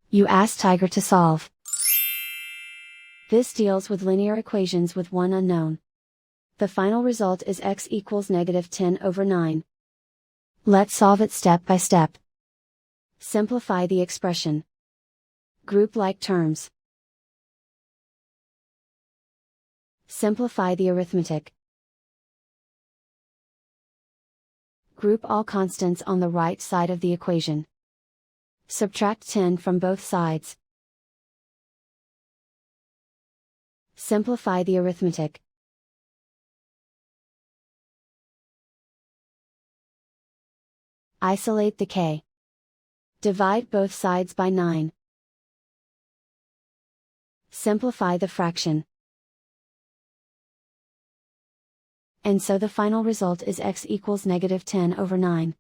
You ask Tiger to solve. This deals with linear equations with one unknown. The final result is x equals -10/9. Let's solve it step by step. Simplify the expression. Group like terms. Simplify the arithmetic. Group all constants on the right side of the equation. Subtract 10 from both sides. Simplify the arithmetic. Isolate the k. Divide both sides by 9. Simplify the fraction. And so the final result is x equals -10/9.